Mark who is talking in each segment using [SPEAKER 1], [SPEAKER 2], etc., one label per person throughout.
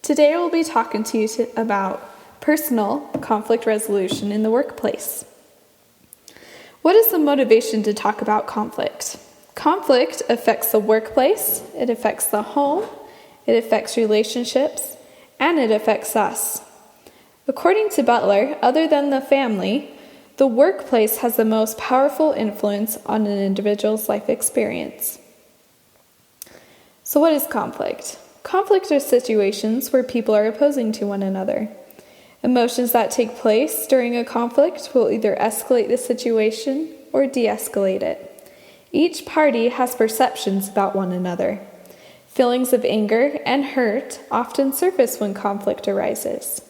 [SPEAKER 1] Today we'll be talking to you about personal conflict resolution in the workplace. What is the motivation to talk about conflict? Conflict affects the workplace, it affects the home, it affects relationships, and it affects us. According to Butler, other than the family, the workplace has the most powerful influence on an individual's life experience. So what is conflict? Conflict are situations where people are opposing to one another. Emotions that take place during a conflict will either escalate the situation or de-escalate it. Each party has perceptions about one another. Feelings of anger and hurt often surface when conflict arises.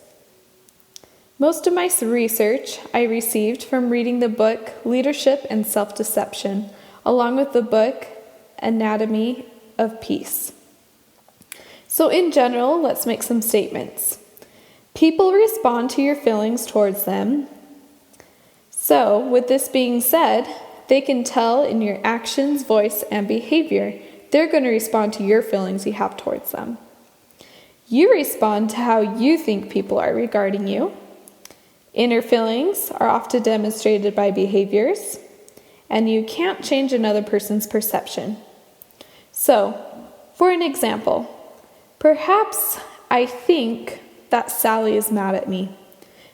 [SPEAKER 1] Most of my research I received from reading the book Leadership and Self-Deception, along with the book Anatomy of Peace. So in general, let's make some statements. People respond to your feelings towards them. So, with this being said, they can tell in your actions, voice, and behavior. They're going to respond to your feelings you have towards them. You respond to how you think people are regarding you. Inner feelings are often demonstrated by behaviors, and you can't change another person's perception. So, for an example, perhaps I think that Sally is mad at me.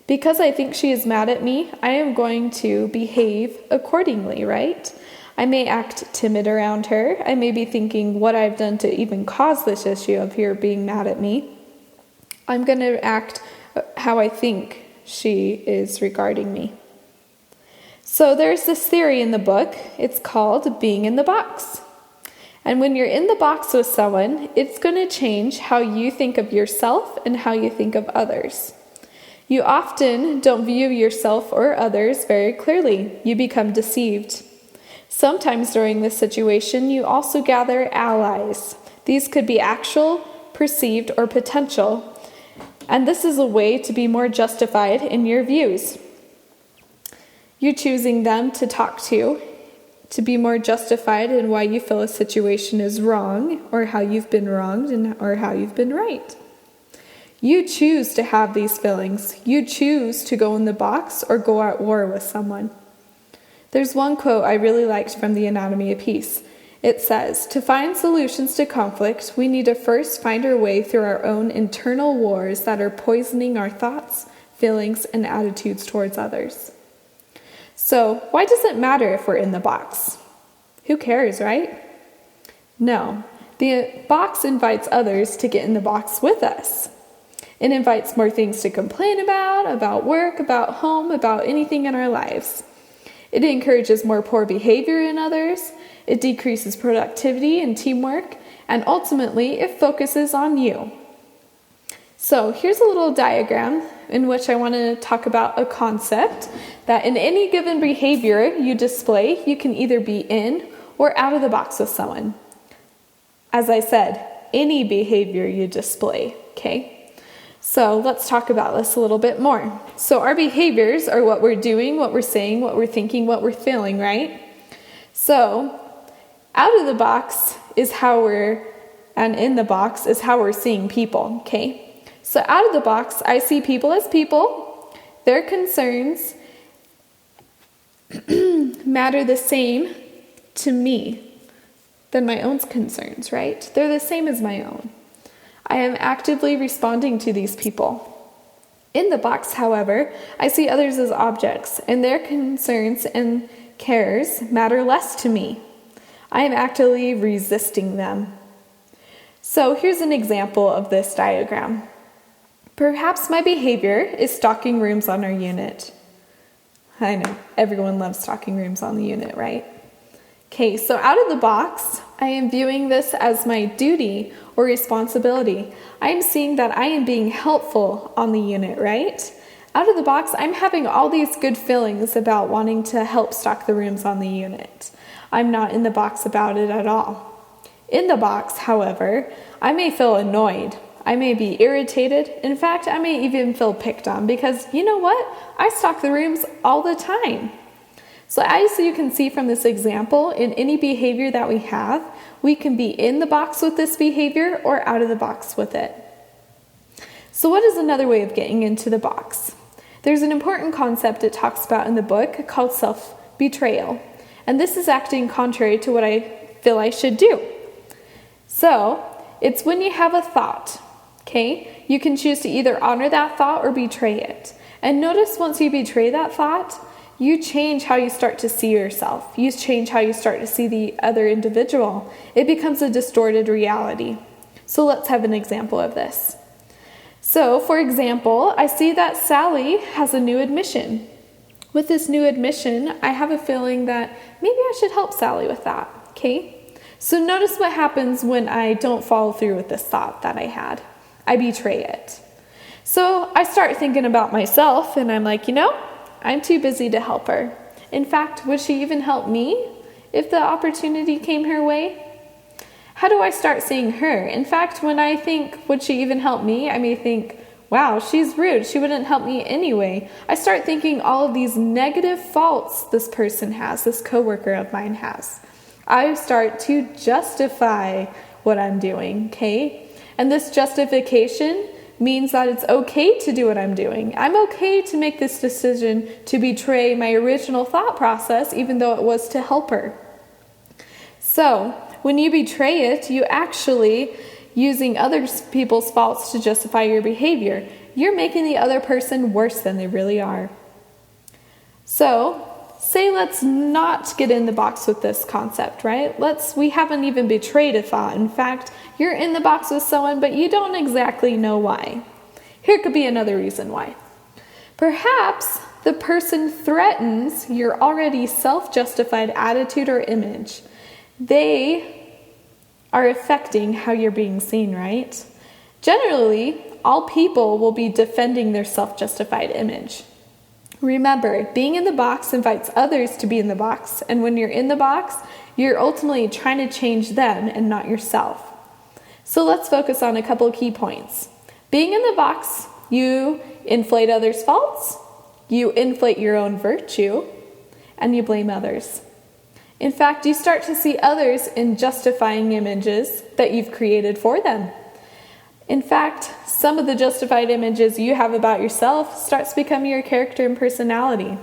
[SPEAKER 1] Because I think she is mad at me, I am going to behave accordingly, right? I may act timid around her. I may be thinking what I've done to even cause this issue of her being mad at me. I'm going to act how I think she is regarding me. So there's this theory in the book. It's called being in the box. And when you're in the box with someone, it's going to change how you think of yourself and how you think of others. You often don't view yourself or others very clearly. You become deceived. Sometimes during this situation, you also gather allies. These could be actual, perceived, or potential. And this is a way to be more justified in your views. You're choosing them to talk to be more justified in why you feel a situation is wrong, or how you've been wronged, or how you've been right. You choose to have these feelings. You choose to go in the box or go at war with someone. There's one quote I really liked from the Anatomy of Peace. It says, "To find solutions to conflict, we need to first find our way through our own internal wars that are poisoning our thoughts, feelings, and attitudes towards others." So, why does it matter if we're in the box? Who cares, right? No. The box invites others to get in the box with us. It invites more things to complain about work, about home, about anything in our lives. It encourages more poor behavior in others. It decreases productivity and teamwork. And ultimately, it focuses on you. So here's a little diagram in which I want to talk about a concept that in any given behavior you display, you can either be in or out of the box with someone. As I said, any behavior you display, okay? So let's talk about this a little bit more. So our behaviors are what we're doing, what we're saying, what we're thinking, what we're feeling, right? So out of the box is how and in the box is how we're seeing people, okay? So out of the box, I see people as people. Their concerns matter the same to me than my own concerns, right? They're the same as my own. I am actively responding to these people. In the box, however, I see others as objects, and their concerns and cares matter less to me. I am actively resisting them. So here's an example of this diagram. Perhaps my behavior is stocking rooms on our unit. I know, everyone loves stocking rooms on the unit, right? Okay, so out of the box, I am viewing this as my duty or responsibility. I am seeing that I am being helpful on the unit, right? Out of the box, I'm having all these good feelings about wanting to help stock the rooms on the unit. I'm not in the box about it at all. In the box, however, I may feel annoyed. I may be irritated. In fact, I may even feel picked on because, you know what? I stock the rooms all the time. So as you can see from this example, in any behavior that we have, we can be in the box with this behavior or out of the box with it. So what is another way of getting into the box? There's an important concept it talks about in the book called self-betrayal. And this is acting contrary to what I feel I should do. So, it's when you have a thought, okay? You can choose to either honor that thought or betray it. And notice once you betray that thought, you change how you start to see yourself. You change how you start to see the other individual. It becomes a distorted reality. So let's have an example of this. So, for example, I see that Sally has a new admission. With this new admission, I have a feeling that maybe I should help Sally with that, okay? So notice what happens when I don't follow through with this thought that I had. I betray it. So I start thinking about myself, and I'm like, I'm too busy to help her. In fact, would she even help me if the opportunity came her way? How do I start seeing her? In fact, when I think, would she even help me? I may think, wow, she's rude. She wouldn't help me anyway. I start thinking all of these negative faults this person has, this coworker of mine has. I start to justify what I'm doing, okay? And this justification means that it's okay to do what I'm doing. I'm okay to make this decision to betray my original thought process, even though it was to help her. So, when you betray it, you actually using other people's faults to justify your behavior. You're making the other person worse than they really are. So, say let's not get in the box with this concept, right? We haven't even betrayed a thought. In fact, you're in the box with someone, but you don't exactly know why. Here could be another reason why. Perhaps the person threatens your already self-justified attitude or image. They are affecting how you're being seen, right? Generally, all people will be defending their self-justified image. Remember, being in the box invites others to be in the box, and when you're in the box, you're ultimately trying to change them and not yourself. So let's focus on a couple key points. Being in the box, you inflate others' faults, you inflate your own virtue, and you blame others. In fact, you start to see others in justifying images that you've created for them. In fact, some of the justified images you have about yourself starts becoming your character and personality.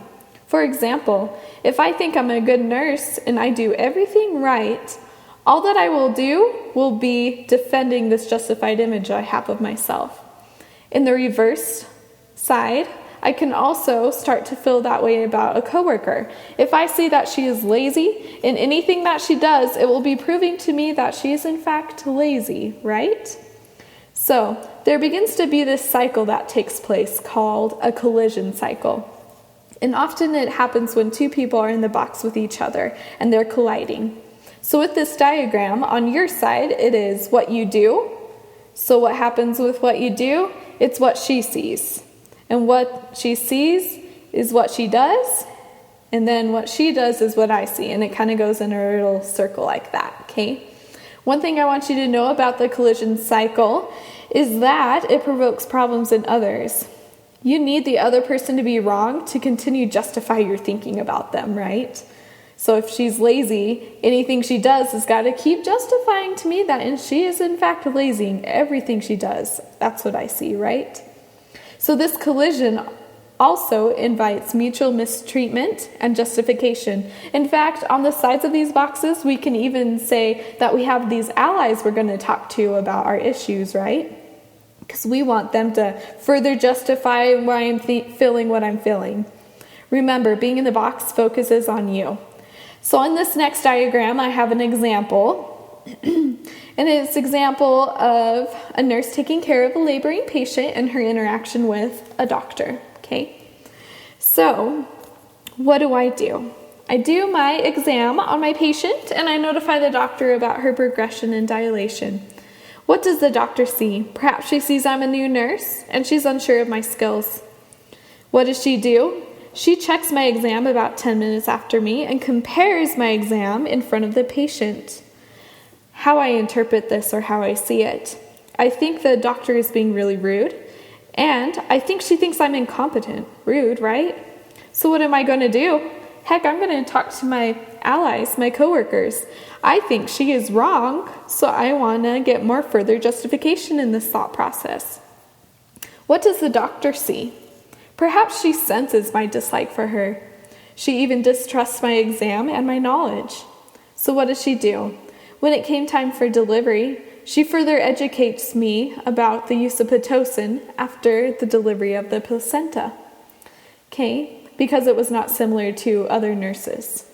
[SPEAKER 1] For example, if I think I'm a good nurse and I do everything right, all that I will do will be defending this justified image I have of myself. In the reverse side, I can also start to feel that way about a coworker. If I see that she is lazy, in anything that she does, it will be proving to me that she is in fact lazy, right? So, there begins to be this cycle that takes place called a collision cycle. And often it happens when two people are in the box with each other and they're colliding. So with this diagram, on your side, it is what you do. So what happens with what you do? It's what she sees. And what she sees is what she does. And then what she does is what I see. And it kind of goes in a little circle like that, okay? One thing I want you to know about the collision cycle is that it provokes problems in others. You need the other person to be wrong to continue justify your thinking about them, right? So if she's lazy, anything she does has got to keep justifying to me that and she is in fact lazy in everything she does. That's what I see, right? So this collision also invites mutual mistreatment and justification. In fact, on the sides of these boxes, we can even say that we have these allies we're going to talk to about our issues, right? Because we want them to further justify why I'm feeling what I'm feeling. Remember, being in the box focuses on you. So in this next diagram, I have an example. And it's an example of a nurse taking care of a laboring patient and her interaction with a doctor, okay? So, what do? I do my exam on my patient and I notify the doctor about her progression and dilation. What does the doctor see? Perhaps she sees I'm a new nurse and she's unsure of my skills. What does she do? She checks my exam about 10 minutes after me and compares my exam in front of the patient. How I interpret this or how I see it. I think the doctor is being really rude, and I think she thinks I'm incompetent. Rude, right? So what am I going to do? Heck, I'm going to talk to my allies, my coworkers. I think she is wrong, so I want to get more further justification in this thought process. What does the doctor see? Perhaps she senses my dislike for her. She even distrusts my exam and my knowledge. So what does she do? When it came time for delivery, she further educates me about the use of Pitocin after the delivery of the placenta. Okay, because it was not similar to other nurses.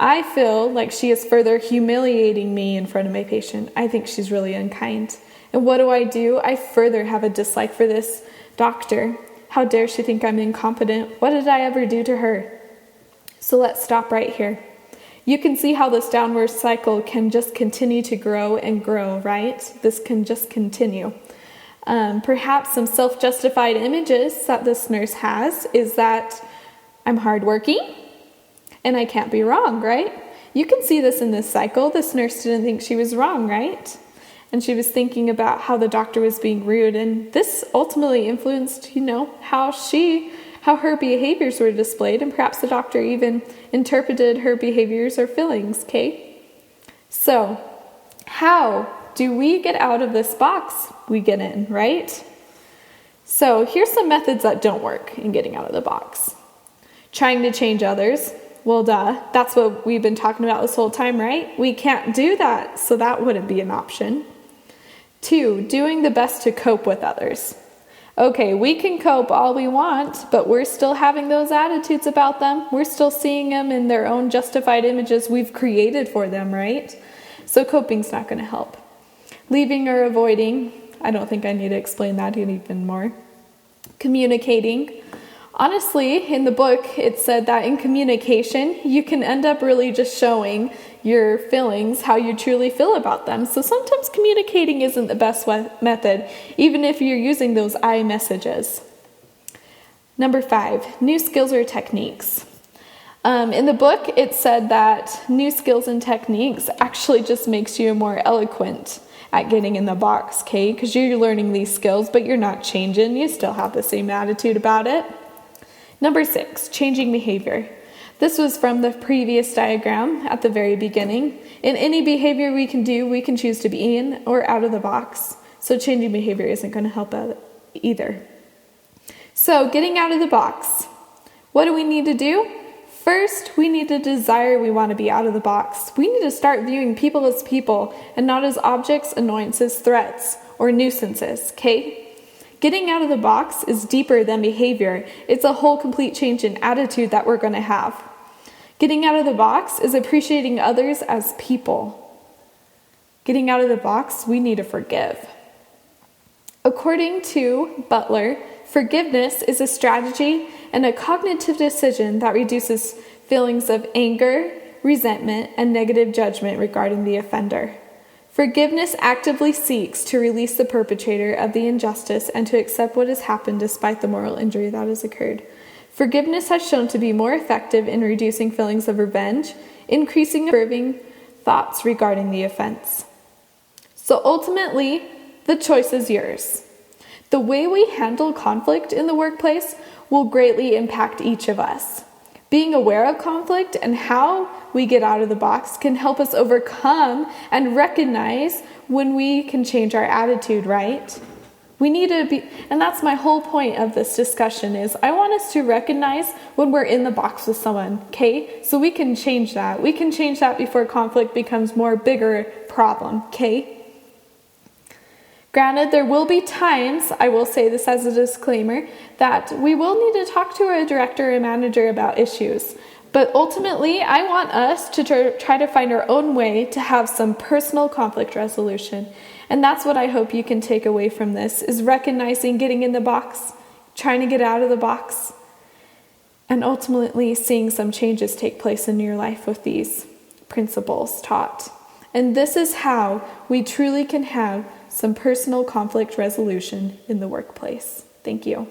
[SPEAKER 1] I feel like she is further humiliating me in front of my patient. I think she's really unkind. And what do? I further have a dislike for this doctor. How dare she think I'm incompetent? What did I ever do to her? So let's stop right here. You can see how this downward cycle can just continue to grow and grow, right? This can just continue. Perhaps some self-justified images that this nurse has is that I'm hardworking and I can't be wrong, right? You can see this in this cycle. This nurse didn't think she was wrong, right? And she was thinking about how the doctor was being rude, and this ultimately influenced, how her behaviors were displayed, and perhaps the doctor even interpreted her behaviors or feelings, okay? So, how do we get out of this box we get in, right? So, here's some methods that don't work in getting out of the box. Trying to change others. Well, duh, that's what we've been talking about this whole time, right? We can't do that, so that wouldn't be an option. 2, doing the best to cope with others. Okay, we can cope all we want, but we're still having those attitudes about them. We're still seeing them in their own justified images we've created for them, right? So coping's not going to help. Leaving or avoiding, I don't think I need to explain that even more. Communicating. Honestly, in the book, it said that in communication, you can end up really just showing your feelings, how you truly feel about them. So sometimes communicating isn't the best method, even if you're using those I messages. Number 5, new skills or techniques. In the book, it said that new skills and techniques actually just makes you more eloquent at getting in the box, okay? Because you're learning these skills, but you're not changing. You still have the same attitude about it. Number 6, changing behavior. This was from the previous diagram at the very beginning. In any behavior we can do, we can choose to be in or out of the box. So changing behavior isn't going to help out either. So getting out of the box. What do we need to do? First, we need to desire we want to be out of the box. We need to start viewing people as people and not as objects, annoyances, threats, or nuisances, okay? Getting out of the box is deeper than behavior. It's a whole complete change in attitude that we're going to have. Getting out of the box is appreciating others as people. Getting out of the box, we need to forgive. According to Butler, forgiveness is a strategy and a cognitive decision that reduces feelings of anger, resentment, and negative judgment regarding the offender. Forgiveness actively seeks to release the perpetrator of the injustice and to accept what has happened despite the moral injury that has occurred. Forgiveness has shown to be more effective in reducing feelings of revenge, increasing approving thoughts regarding the offense. So ultimately, the choice is yours. The way we handle conflict in the workplace will greatly impact each of us. Being aware of conflict and how we get out of the box can help us overcome and recognize when we can change our attitude, right? We need to be, and that's my whole point of this discussion is I want us to recognize when we're in the box with someone, okay? So we can change that. We can change that before conflict becomes more bigger problem, okay? Granted, there will be times, I will say this as a disclaimer, that we will need to talk to a director or manager about issues. But ultimately, I want us to try to find our own way to have some personal conflict resolution. And that's what I hope you can take away from this, is recognizing getting in the box, trying to get out of the box, and ultimately seeing some changes take place in your life with these principles taught. And this is how we truly can have some personal conflict resolution in the workplace. Thank you.